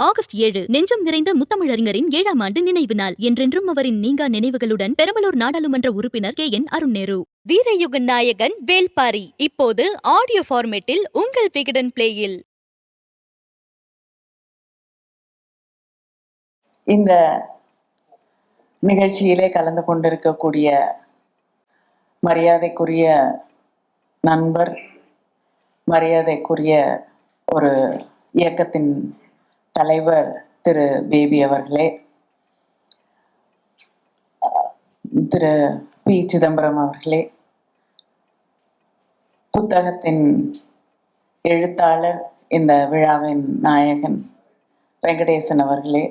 August 7 நெஞ்சம் நிறைந்த முத்தமிழறிஞரின் 7ஆம் ஆண்டு நினைவு நாள். என்றென்றும் அவரின் நீங்கா நினைவுகளுடன் பெரம்பலூர் நாடாளுமன்ற உறுப்பினர் KN அருண் நேரு. வீரயுக நாயகன் வேல்பாரி இப்போது ஆடியோ ஃபார்மேட்டில் உங்கள் விகடன் பிளேயில். இந்த நிகழ்ச்சியிலே கலந்து கொண்டிருக்கக்கூடிய மரியாதைக்குரிய நண்பர், மரியாதைக்குரிய ஒரு இயக்கத்தின் தலைவர் திரு பேபி அவர்களே, திரு பி சிதம்பரம் அவர்களே, புத்தகத்தின் எழுத்தாளர், இந்த விழாவின் நாயகன் வெங்கடேசன் அவர்களே,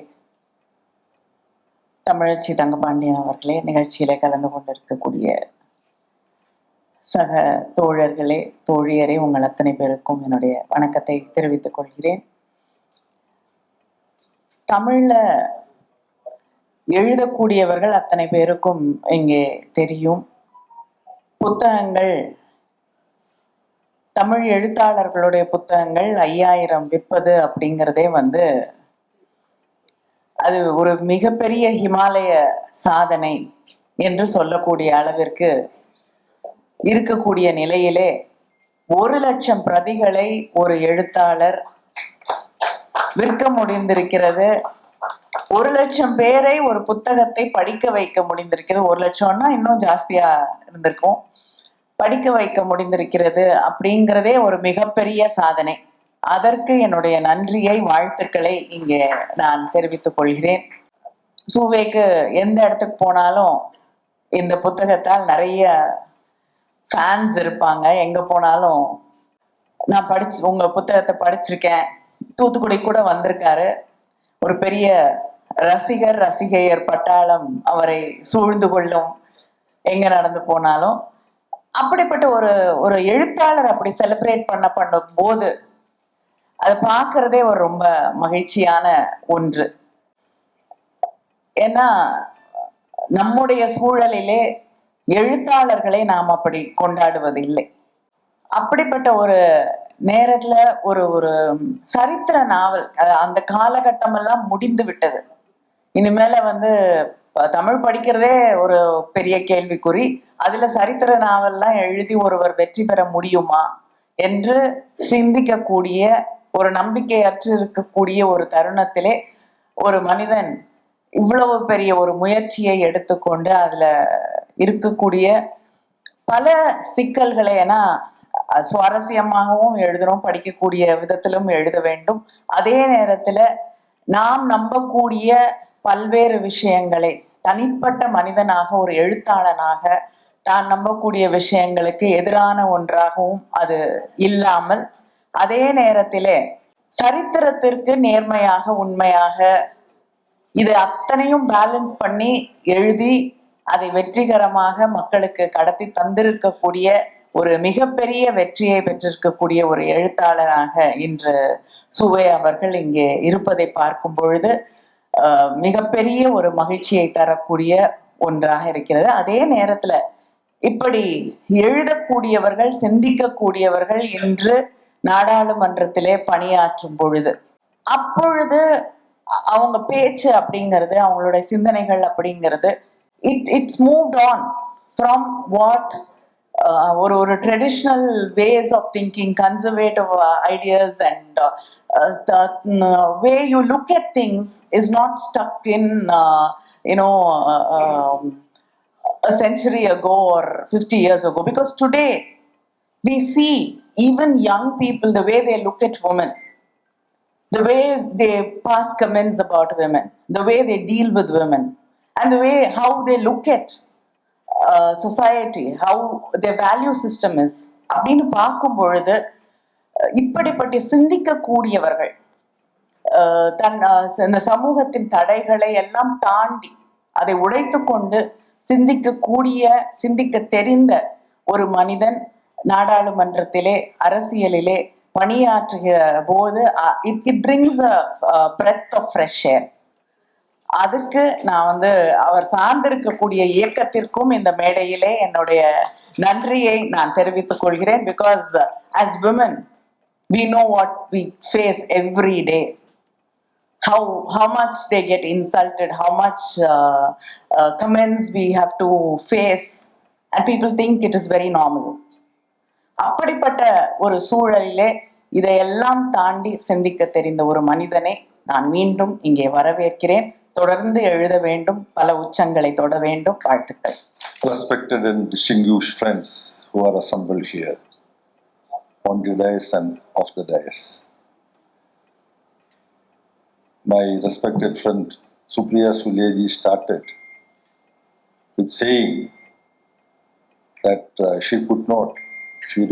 தமிழச்சி தங்கபாண்டியன் அவர்களே, நிகழ்ச்சியில கலந்து கொண்டிருக்கக்கூடிய சக தோழர்களே, தோழியரே, உங்கள் அத்தனை பேருக்கும் என்னுடைய வணக்கத்தை தெரிவித்துக் கொள்கிறேன். தமிழ்ல எழுதக்கூடியவர்கள் அத்தனை பேருக்கும் இங்கே தெரியும். புத்தகங்கள், தமிழ் எழுத்தாளர்களுடைய புத்தகங்கள் 5000 விற்பது அப்படிங்கிறதே அது ஒரு மிகப்பெரிய ஹிமாலய சாதனை என்று சொல்லக்கூடிய அளவிற்கு இருக்கக்கூடிய நிலையிலே 1,00,000 பிரதிகளை ஒரு எழுத்தாளர் விற்க முடிந்திருக்கிறது. 1,00,000 பேரை ஒரு புத்தகத்தை படிக்க வைக்க முடிந்திருக்கிறது. 1,00,000னா இன்னும் ஜாஸ்தியா இருந்திருக்கும். படிக்க வைக்க முடிந்திருக்கிறது அப்படிங்கிறதே ஒரு மிகப்பெரிய சாதனை. அதற்கு என்னுடைய நன்றியை, வாழ்த்துக்களை இங்கே நான் தெரிவித்துக் கொள்கிறேன். சூவேக்கு எந்த இடத்துக்கு போனாலும் இந்த புத்தகத்தால் நிறைய ஃபேன்ஸ் இருப்பாங்க. எங்க போனாலும் நான் உங்க புத்தகத்தை படிச்சிருக்கேன், தூத்துக்குடி கூட வந்திருக்காரு, ஒரு பெரிய ரசிகையர் பட்டாளம் அவரை சூழ்ந்து கொள்ளும் எங்க நடந்து போனாலும். அப்படிப்பட்ட ஒரு எழுத்தாளர் அப்படி செலிப்ரேட் பண்ணும் போது அதை பார்க்கறதே ஒரு ரொம்ப மகிழ்ச்சியான ஒன்று. ஏன்னா நம்முடைய சூழலிலே எழுத்தாளர்களை நாம் அப்படி கொண்டாடுவது இல்லை. அப்படிப்பட்ட ஒரு நேரத்துல ஒரு சரித்திர நாவல், அந்த காலகட்டம் எல்லாம் முடிந்து விட்டது. இனிமேல தமிழ் படிக்கிறதே ஒரு பெரிய கேள்விக்குறி. அதுல சரித்திர நாவல்லாம் எழுதி ஒருவர் வெற்றி பெற முடியுமா என்று சிந்திக்கக்கூடிய, ஒரு நம்பிக்கையற்று இருக்கக்கூடிய ஒரு தருணத்திலே ஒரு மனிதன் இவ்வளவு பெரிய ஒரு முயற்சியை எடுத்துக்கொண்டு அதுல இருக்கக்கூடிய பல சிக்கல்களை, ஏன்னா சுவாரஸ்யமாகவும் எழுதணும், படிக்கக்கூடிய விதத்திலும் எழுத வேண்டும். அதே நேரத்துல நாம் நம்பக்கூடிய பல்வேறு விஷயங்களை, தனிப்பட்ட மனிதனாக ஒரு எழுத்தாளனாக தான் நம்பக்கூடிய விஷயங்களுக்கு எதிரான ஒன்றாகவும் அது இல்லாமல், அதே நேரத்திலே சரித்திரத்திற்கு நேர்மையாக, உண்மையாக இது அத்தனையும் பேலன்ஸ் பண்ணி எழுதி அதை வெற்றிகரமாக மக்களுக்கு கடத்தி தந்திருக்கக்கூடிய ஒரு மிகப்பெரிய வெற்றியை பெற்றிருக்கக்கூடிய ஒரு எழுத்தாளராக இன்று சுவே அவர்கள் இங்கே இருப்பதை பார்க்கும் பொழுது மிகப்பெரிய ஒரு மகிழ்ச்சியை தரக்கூடிய ஒன்றாக இருக்கிறது. அதே நேரத்துல இப்படி எழுதக்கூடியவர்கள், சிந்திக்கக்கூடியவர்கள் இன்று நாடாளுமன்றத்திலே பணியாற்றும் பொழுது, அப்பொழுது அவங்க பேச்சு அப்படிங்கிறது, அவங்களுடைய சிந்தனைகள் அப்படிங்கிறது it's moved on from what ஒரு traditional ways of thinking, conservative ideas and the way you look at things is not stuck in a century ago or 50 years ago, because today we see even young people, the way they look at women, the way they pass comments about women, the way they deal with women, and the way how they look at society, how their value system is அப்படின்னு பார்க்கும் பொழுது, இப்படிப்பட்ட சிந்திக்கக்கூடியவர்கள் இந்த சமூகத்தின் தடைகளை எல்லாம் தாண்டி அதை உடைத்து கொண்டு சிந்திக்க தெரிந்த ஒரு மனிதன் நாடாளுமன்றத்திலே, அரசியலிலே பணியாற்றுகிற போது it brings a breath of fresh air. அதுக்கு நான் அவர் சார்ந்திருக்கக்கூடிய இயக்கத்திற்கும் இந்த மேடையிலே என்னுடைய நன்றியை நான் தெரிவித்துக் கொள்கிறேன். Because as women we know what we face every day. how much they get insulted, how much comments we have to face, and people think it is very normal. அப்படிப்பட்ட ஒரு சூழலிலே இதையெல்லாம் தாண்டி சிந்திக்க தெரிந்த ஒரு மனிதனை நான் மீண்டும் இங்கே வரவேற்கிறேன். தொடர்ந்து எழுத வேண்டும், பல உச்சங்களை தொட வேண்டும். வாழ்த்துக்கள். Respected and distinguished friends who are assembled here on the dais and off the dais. My respected friend Supriya Suleji started with saying that she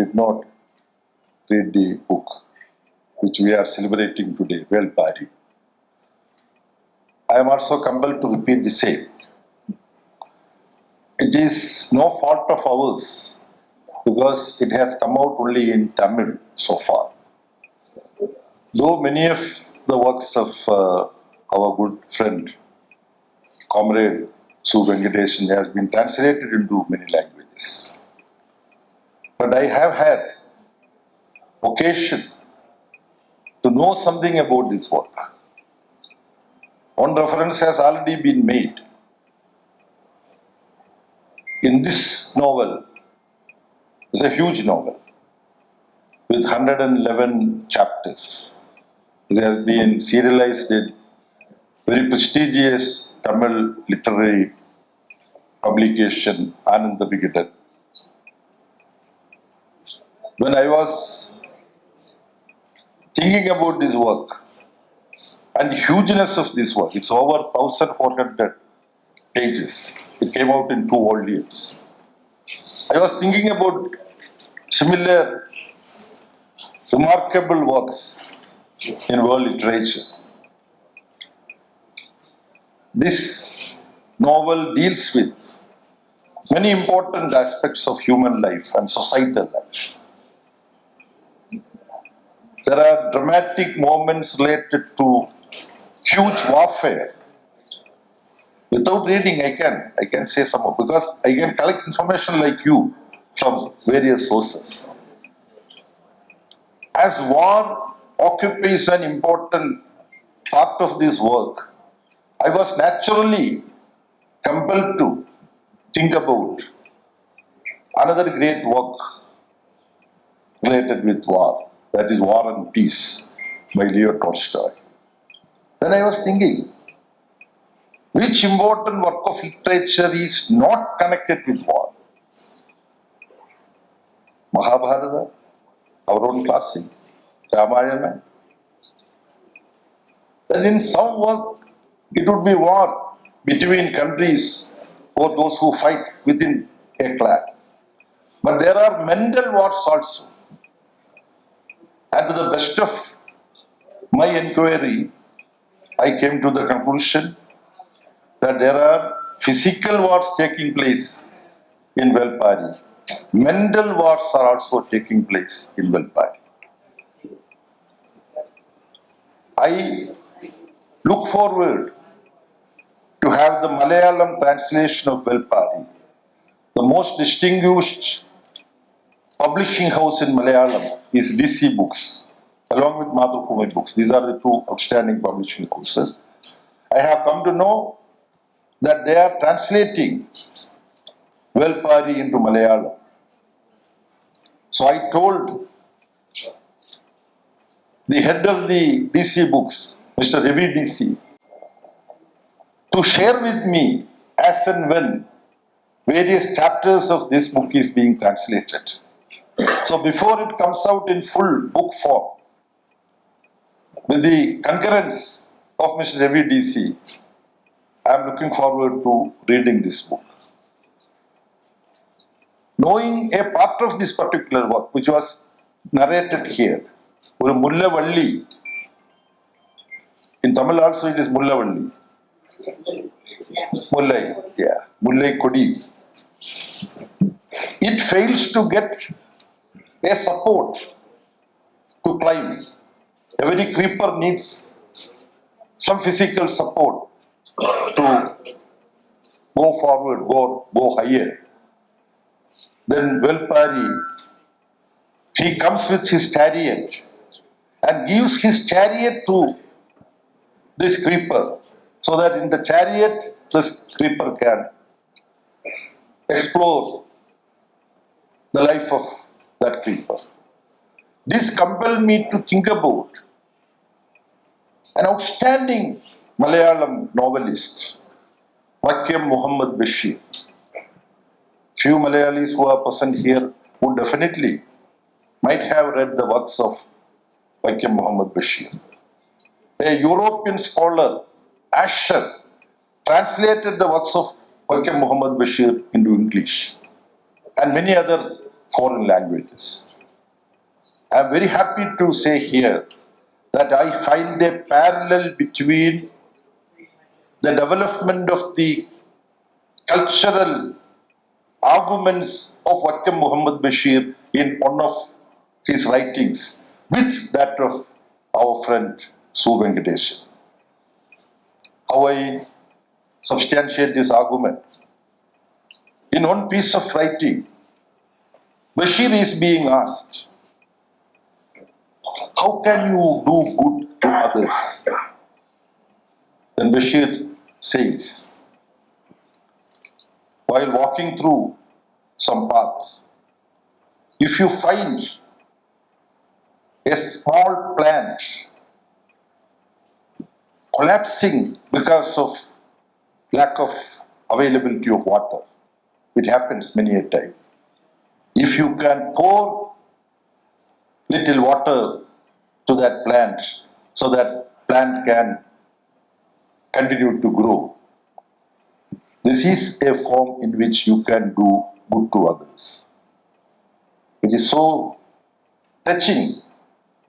did not read the book which we are celebrating today, Velpari. I am also compelled to repeat the same. It is no fault of ours because it has come out only in Tamil so far. Though many of the works of our good friend, comrade Su Venkatesan has been translated into many languages. But I have had occasion to know something about this work. One reference has already been made. In this novel, it's a huge novel with 111 chapters. It has been serialized in very prestigious Tamil literary publication, Ananda Vigadan. When I was thinking about this work and the hugeness of this work, it's over 1,400 pages. It came out in 2 volumes. I was thinking about similar remarkable works in world literature. This novel deals with many important aspects of human life and societal life. There are dramatic moments related to huge warfare. Without reading, I can say some more because I can collect information like you from various sources. As war occupies an important part of this work, I was naturally compelled to think about another great work related with war, that is War and Peace by Leo Tolstoy. Then I was thinking, which important work of literature is not connected with war? Mahabharata, our own classic, Ramayana. Then in some work, it would be war between countries or those who fight within a clan. But there are mental wars also. And to the best of my inquiry, I came to the conclusion that there are physical wars taking place in Velpari. Mental wars are also taking place in Velpari. I look forward to have the Malayalam translation of Velpari, the most distinguished publishing house in Malayalam is DC Books, along with Madhubhumi Books. These are the 2 outstanding publishing houses. I have come to know that they are translating Velpari into Malayalam. So I told the head of the DC Books, Mr. Ravi DC, to share with me as and when various chapters of this book is being translated. So before it comes out in full book form, with the concurrence of Mr. Ravi DC, I am looking forward to reading this book. Knowing a part of this particular work, which was narrated here, Mullavalli, in Tamil also it is Mullavalli. Mullai, yeah, Mullai Kodi. It fails to get a support to climb. Every creeper needs some physical support to go forward, go higher. Then Velpari, he comes with his chariot and gives his chariot to this creeper, so that in the chariot this creeper can explore the life of that creeper. This compelled me to think about an outstanding Malayalam novelist, Vakkiam Muhammad Bashir. Few Malayalis who are present here would definitely might have read the works of Vakkiam Muhammad Bashir. A European scholar, Asher, translated the works of Vakkiam Muhammad Bashir into English and many other foreign languages. I am very happy to say here that I find a parallel between the development of the cultural arguments of Vakkiam Muhammad Bashir in one of his writings with that of our friend Su Venkatesan. How I substantiate this argument? In one piece of writing, Bashir is being asked, how can you do good to others? Then Bashir says, while walking through some path, if you find a small plant collapsing because of lack of availability of water, it happens many a time. If you can pour little water to that plant so that plant can continue to grow, this is a form in which you can do good to others. It is so touching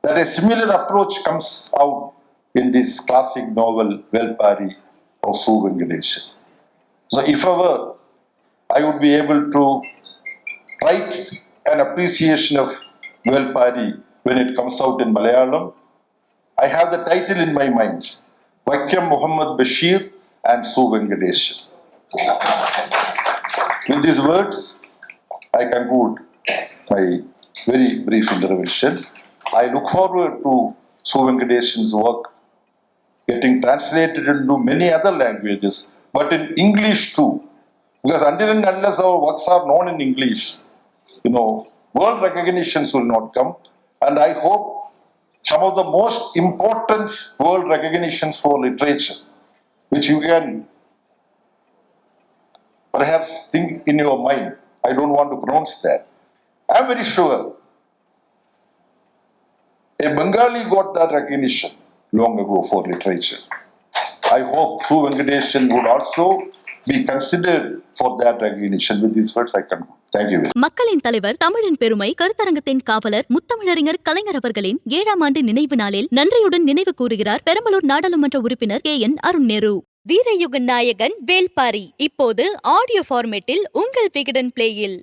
that a similar approach comes out in this classic novel Velpari of Su Venkatesan. So if ever I would be able to write an appreciation of Velpari when it comes out in Malayalam, I have the title in my mind, Vakkiam Muhammad Bashir and Su Venkatesan. With these words, I conclude my very brief intervention. I look forward to Su Venkatesan's work getting translated into many other languages, but in English too. Because until and unless our works are known in English, world recognitions will not come. And I hope some of the most important world recognitions for literature, which you can perhaps think in your mind, I don't want to pronounce that. I'm very sure a Bengali got that recognition long ago for literature. I hope Su Venkatesan would also be considered for that recognition. With these words, I conclude. Thank you. மக்களின் தலைவர், தமிழின் பெருமை கருத்தரங்கத்தின் காவலர், முத்தமிழறிஞர் கலைஞர் அவர்களின் 7ஆம் ஆண்டு நினைவு நாளில் நன்றியுடன் நினைவு கூறுகிறார் பெரம்பலூர் நாடாளுமன்ற உறுப்பினர் KN அருண் நேரு. வீரயுக நாயகன் வேல்பாரி இப்போது ஆடியோ ஃபார்மேட்டில் உங்கள் விகடன் பிளேயில்.